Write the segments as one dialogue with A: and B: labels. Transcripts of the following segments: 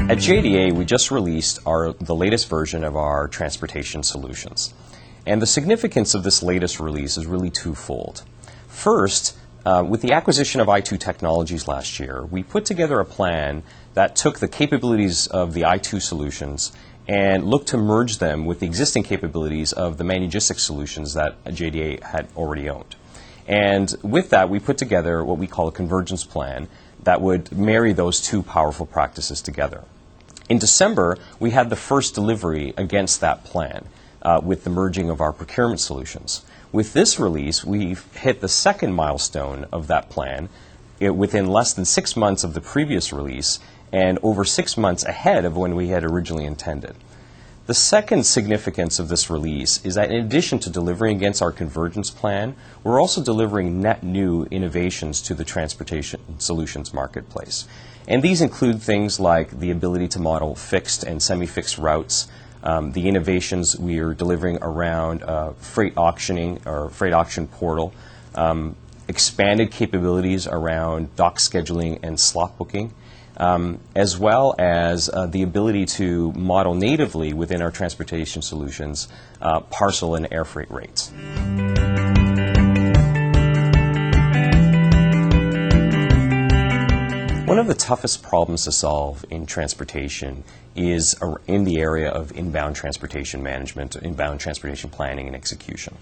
A: At JDA, we just released the latest version of our transportation solutions. And the significance of this latest release is really twofold. First, with the acquisition of i2 Technologies last year, we put together a plan that took the capabilities of the i2 solutions and looked to merge them with the existing capabilities of the Manugistics solutions that JDA had already owned. And with that, we put together what we call a convergence plan that would marry those two powerful practices together. In December, we had the first delivery against that plan with the merging of our procurement solutions. With this release, we've hit the second milestone of that plan within less than 6 months of the previous release and over 6 months ahead of when we had originally intended. The second significance of this release is that in addition to delivering against our convergence plan, we're also delivering net new innovations to the transportation solutions marketplace. And these include things like the ability to model fixed and semi-fixed routes, the innovations we are delivering around freight auctioning or freight auction portal, expanded capabilities around dock scheduling and slot booking, as well as the ability to model natively within our transportation solutions parcel and air freight rates. One of the toughest problems to solve in transportation is in the area of inbound transportation management, inbound transportation planning and execution.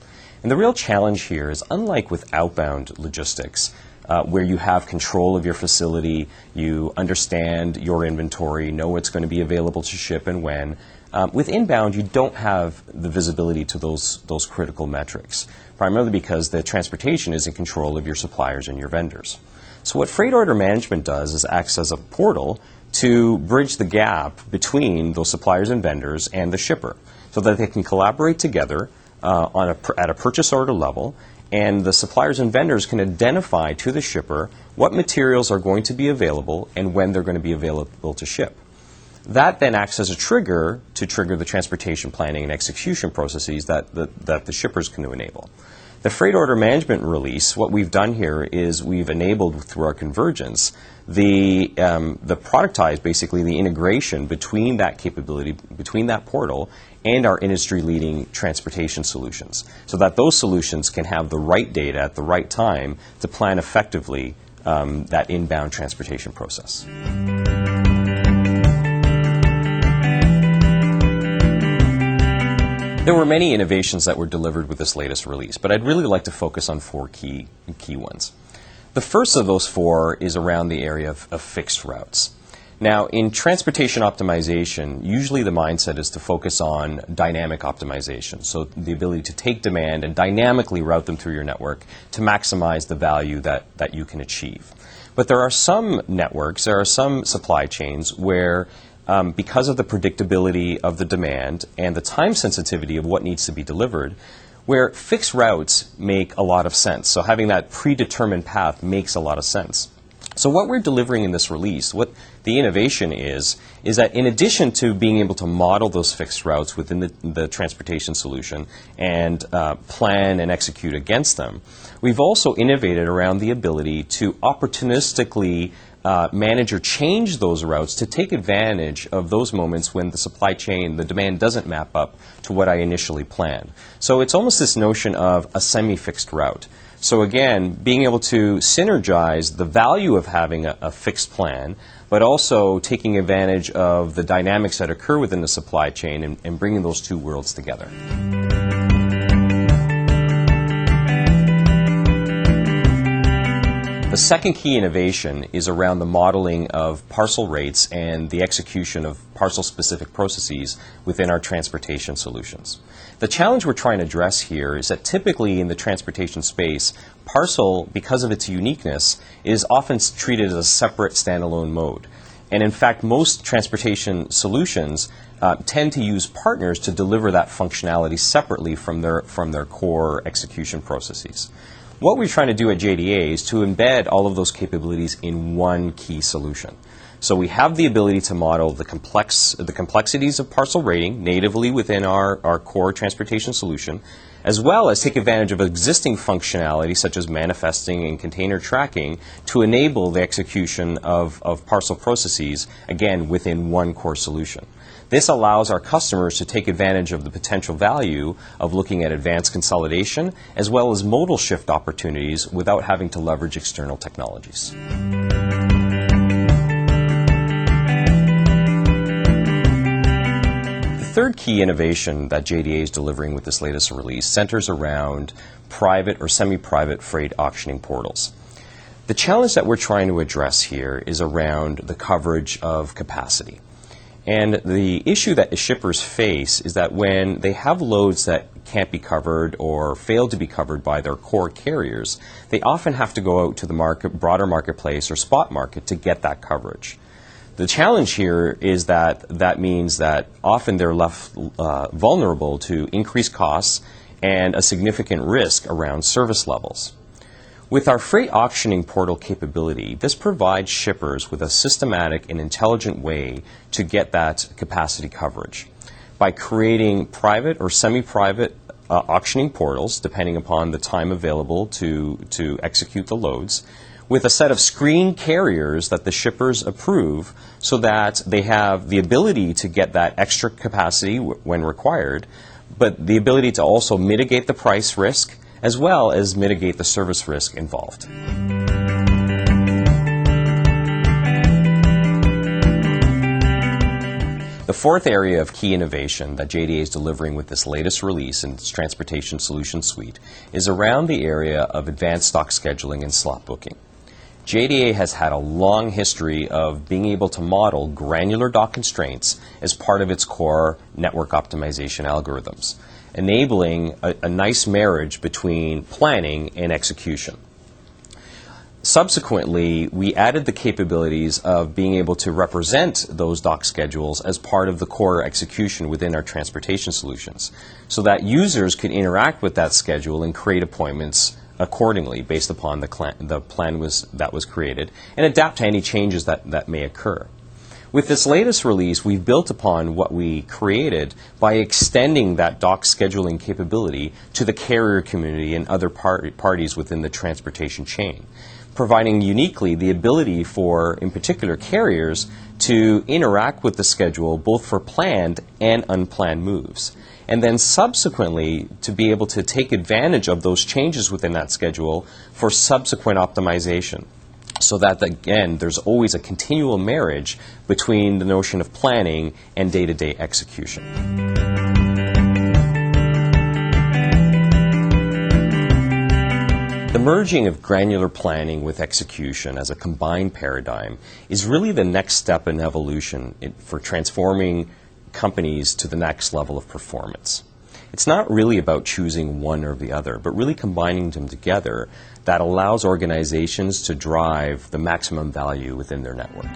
A: And the real challenge here is, unlike with outbound logistics, where you have control of your facility, you understand your inventory, know what's going to be available to ship and when. With inbound, you don't have the visibility to those critical metrics, primarily because the transportation is in control of your suppliers and your vendors. So what freight order management does is acts as a portal to bridge the gap between those suppliers and vendors and the shipper, so that they can collaborate together at a purchase order level, and the suppliers and vendors can identify to the shipper what materials are going to be available and when they're going to be available to ship. That then acts as a trigger to trigger the transportation planning and execution processes that the shippers can enable. The freight order management release, what we've done here is we've enabled through our convergence the productize, basically the integration between that capability, between that portal and our industry-leading transportation solutions, so that those solutions can have the right data at the right time to plan effectively that inbound transportation process. There were many innovations that were delivered with this latest release, but I'd really like to focus on four key ones. The first of those four is around the area of fixed routes. Now, in transportation optimization, usually the mindset is to focus on dynamic optimization, so the ability to take demand and dynamically route them through your network to maximize the value that you can achieve. But there are some networks, there are some supply chains where because of the predictability of the demand and the time sensitivity of what needs to be delivered, where fixed routes make a lot of sense. So having that predetermined path makes a lot of sense. So what we're delivering in this release, what the innovation is that in addition to being able to model those fixed routes within the transportation solution and plan and execute against them, we've also innovated around the ability to opportunistically manage or change those routes to take advantage of those moments when the supply chain, the demand doesn't map up to what I initially planned. So it's almost this notion of a semi-fixed route. So again, being able to synergize the value of having a fixed plan, but also taking advantage of the dynamics that occur within the supply chain and bringing those two worlds together. The second key innovation is around the modeling of parcel rates and the execution of parcel-specific processes within our transportation solutions. The challenge we're trying to address here is that typically in the transportation space, parcel, because of its uniqueness, is often treated as a separate standalone mode. And in fact, most transportation solutions tend to use partners to deliver that functionality separately from their core execution processes. What we're trying to do at JDA is to embed all of those capabilities in one key solution. So we have the ability to model the complexities of parcel rating natively within our core transportation solution, as well as take advantage of existing functionality such as manifesting and container tracking to enable the execution of parcel processes, again, within one core solution. This allows our customers to take advantage of the potential value of looking at advanced consolidation as well as modal shift opportunities without having to leverage external technologies. The third key innovation that JDA is delivering with this latest release centers around private or semi-private freight auctioning portals. The challenge that we're trying to address here is around the coverage of capacity. And the issue that shippers face is that when they have loads that can't be covered or fail to be covered by their core carriers, they often have to go out to the broader marketplace or spot market to get that coverage. The challenge here is that means that often they're left vulnerable to increased costs and a significant risk around service levels. With our freight auctioning portal capability, this provides shippers with a systematic and intelligent way to get that capacity coverage. By creating private or semi-private auctioning portals, depending upon the time available to execute the loads, with a set of screened carriers that the shippers approve so that they have the ability to get that extra capacity when required, but the ability to also mitigate the price risk as well as mitigate the service risk involved. The fourth area of key innovation that JDA is delivering with this latest release in its Transportation Solution Suite is around the area of advanced stock scheduling and slot booking. JDA has had a long history of being able to model granular dock constraints as part of its core network optimization algorithms, enabling a nice marriage between planning and execution. Subsequently, we added the capabilities of being able to represent those dock schedules as part of the core execution within our transportation solutions, so that users could interact with that schedule and create appointments accordingly based upon the plan that was created and adapt to any changes that may occur. With this latest release, we've built upon what we created by extending that dock scheduling capability to the carrier community and other parties within the transportation chain, providing uniquely the ability for, in particular, carriers to interact with the schedule both for planned and unplanned moves, and then subsequently to be able to take advantage of those changes within that schedule for subsequent optimization. So that, again, there's always a continual marriage between the notion of planning and day-to-day execution. The merging of granular planning with execution as a combined paradigm is really the next step in evolution for transforming companies to the next level of performance. It's not really about choosing one or the other, but really combining them together that allows organizations to drive the maximum value within their network.